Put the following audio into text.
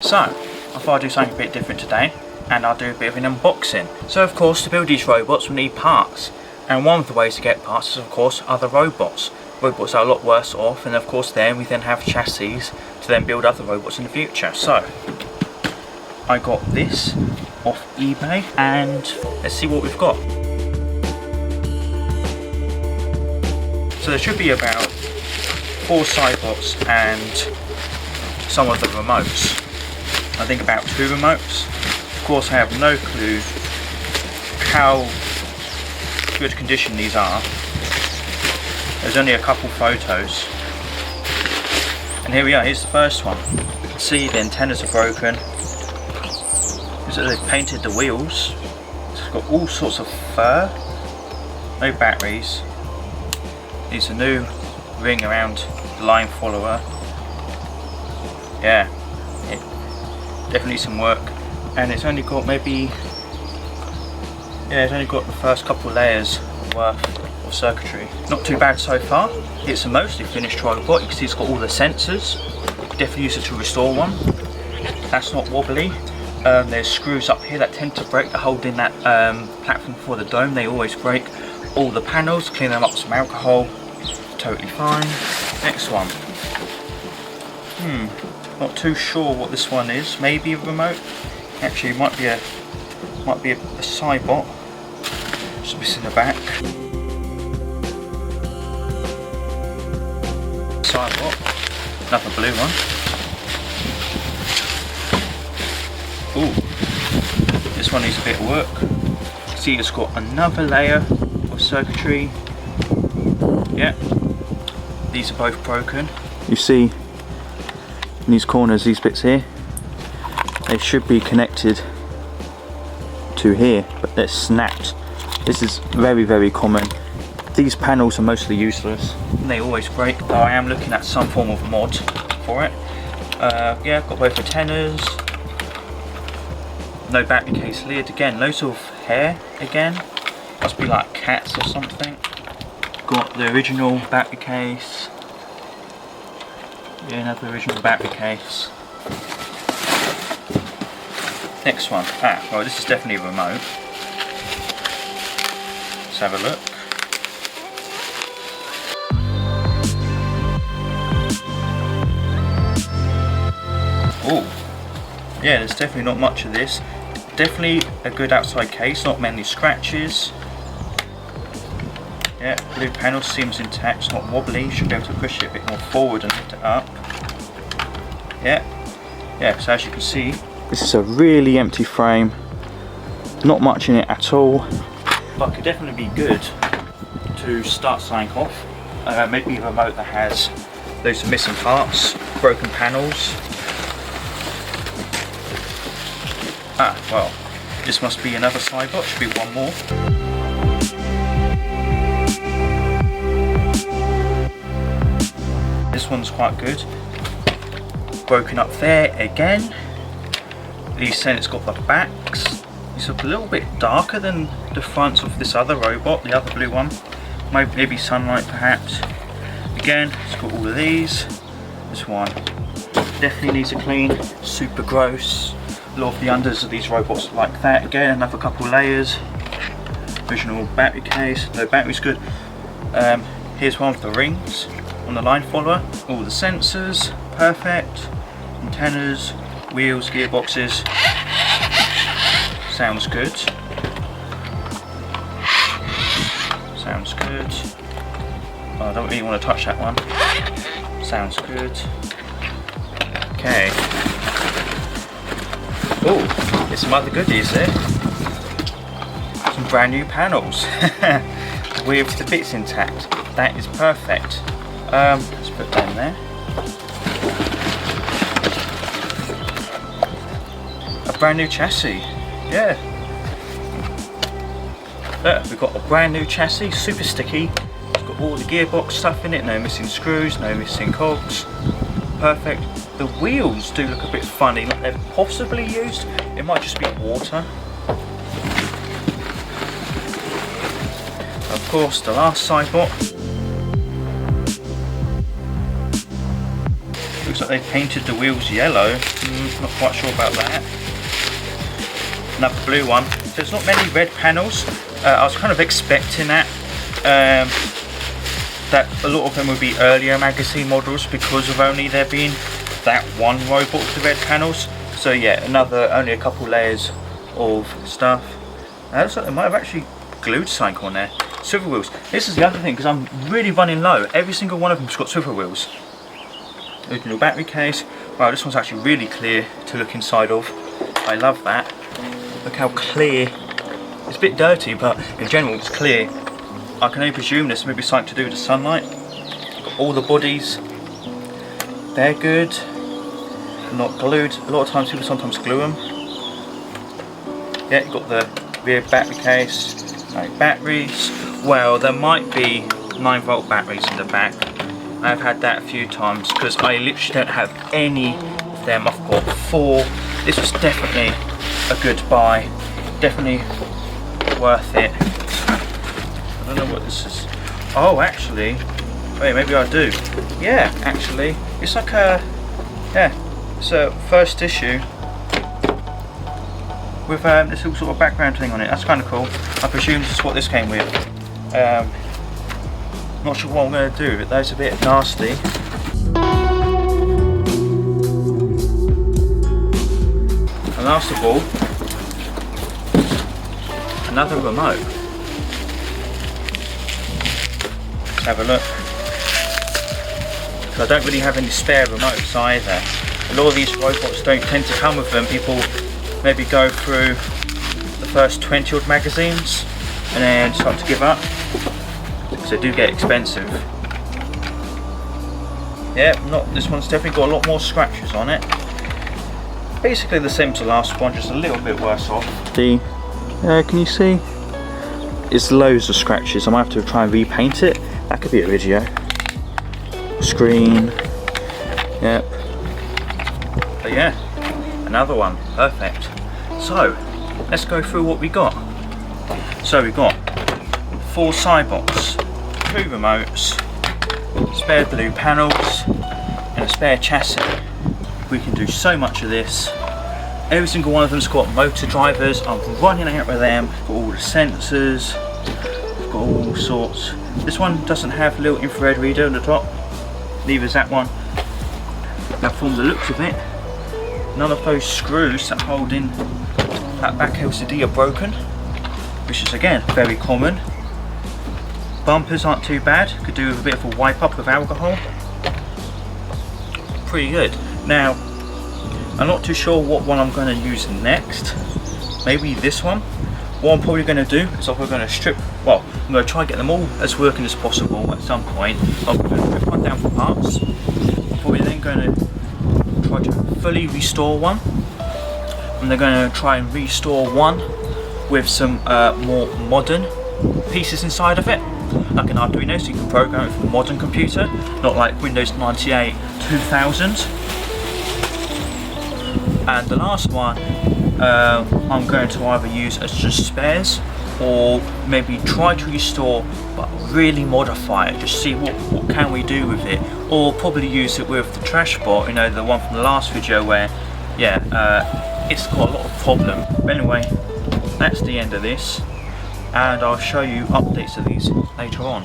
So, I thought I'd do something a bit different today, and I'll do a bit of an unboxing. So of course, to build these robots we need parts, and one of the ways to get parts is of course other robots. Robots are a lot worse off, and of course we then have chassis to then build other robots in the future. So, I got this off eBay, and let's see what we've got. So there should be about 4 Cybots and some of the remotes. I think about 2 remotes. Of course I have no clue how good condition these are. There's only a couple photos. And here we are, here's the first one. You can see the antennas are broken. They've painted the wheels. It's got all sorts of fur. No batteries. Needs a new ring around the line follower. Yeah, definitely some work. And it's only got maybe, it's only got the first couple layers worth of circuitry. Not too bad so far. It's a mostly finished robot. You can see it's got all the sensors. Definitely use it to restore one. That's not wobbly. There's screws up here that tend to break that hold in that platform for the dome. They always break. All the panels, clean them up with some alcohol. Totally fine. Next one. Not too sure what this one is. Maybe a remote. Actually, it might be a Cybot. Just missing the back. Cybot. Another blue one. Ooh. This one needs a bit of work. See, it's got another layer of circuitry. Yeah. These are both broken. You see in these corners, these bits here, they should be connected to here, but they're snapped. This is very, very common. These panels are mostly useless and they always break, though I am looking at some form of mod for it. Yeah, I've got both antennas. No battery case lid. Again, loads of hair again. Must be like cats or something. Got the original battery case. Yeah, another original battery case. Next one. Well, this is definitely a remote. Let's have a look. Oh, yeah, there's definitely not much of this. Definitely a good outside case, not many scratches. Yeah, blue panel seems intact, it's not wobbly. You should be able to push it a bit more forward and lift it up. Yeah, so as you can see, this is a really empty frame. Not much in it at all. But could definitely be good to start something off. Maybe a remote that has those missing parts, broken panels. Well, this must be another Cybot, should be one more. This one's quite good. Broken up there again. These said it's got the backs. It's a little bit darker than the fronts of this other robot, the other blue one. Maybe sunlight perhaps. Again, it's got all of these. This one definitely needs a clean, super gross. A lot of the unders of these robots are like that. Again, another couple layers. Original battery case. No, battery's good. Here's one of the rings on the line follower. All the sensors, perfect. Antennas, wheels, gearboxes. Sounds good. Sounds good. Oh, I don't really want to touch that one. Sounds good. Okay. Oh, there's some other goodies there. Some brand new panels with the bits intact. That is perfect. Let's put them there. A brand new chassis. Yeah. Look, we've got a brand new chassis, super sticky. It's got all the gearbox stuff in it, no missing screws, no missing cogs. Perfect. The wheels do look a bit funny, like they're possibly used. It might just be water. Of course, the last Cybot. Looks like they've painted the wheels yellow. Not quite sure about that. Another blue one. There's not many red panels. I was kind of expecting that. That a lot of them would be earlier magazine models because of only there being that one robot with the red panels. So yeah, only a couple layers of stuff. Looks like they might have actually glued something on there. Swivel wheels. This is the other thing, because I'm really running low. Every single one of them's got swivel wheels. Original battery case. Wow, this one's actually really clear to look inside of. I love that. Look how clear. It's a bit dirty, but in general it's clear. I can only presume there's maybe something to do with the sunlight. Got all the bodies. They're good. Not glued. A lot of times people sometimes glue them. Yeah, you've got the rear battery case. Like batteries. Well, there might be 9-volt batteries in the back. I've had that a few times because I literally don't have any of them. I've got 4. This was definitely a good buy. Definitely worth it. I don't know what this is. Oh, actually, wait, maybe I do. Yeah, actually, it's like a, yeah, it's a first issue with this little sort of background thing on it. That's kind of cool. I presume this is what this came with. Not sure what I'm going to do with it. Those are a bit nasty. And last of all, another remote. Let's have a look. So I don't really have any spare remotes either. A lot of these robots don't tend to come with them. People maybe go through the first 20 odd magazines and then start to give up. So they do get expensive. Yeah, this one's definitely got a lot more scratches on it. Basically the same as the last one, just a little bit worse off. Can you see? It's loads of scratches. I might have to try and repaint it. That could be a video. Screen. Yep. But yeah, another one. Perfect. So, let's go through what we got. So we got 4 Cybots, 2 remotes, spare blue panels, and a spare chassis. We can do so much of this. Every single one of them's got motor drivers. I'm running out with them. Got all the sensors. We've got all sorts. This one doesn't have a little infrared reader at the top. Neither is that one. Now, from the looks of it, none of those screws that hold in that back LCD are broken, which is again very common. Bumpers aren't too bad. Could do with a bit of a wipe up with alcohol. Pretty good. Now, I'm not too sure what one I'm going to use next. Maybe this one. What I'm probably going to do is I'm going to strip, well, I'm going to try and get them all as working as possible at some point. I'm going to strip one down for parts. I'm probably then going to try to fully restore one. And they're going to try and restore one with some more modern pieces inside of it. Like an Arduino, so you can program it from a modern computer, not like Windows 98 2000. And the last one I'm going to either use as just spares or maybe try to restore but really modify it, just see what can we do with it, or probably use it with the trash bot, you know, the one from the last video where it's got a lot of problem. But anyway, that's the end of this, and I'll show you updates of these later on.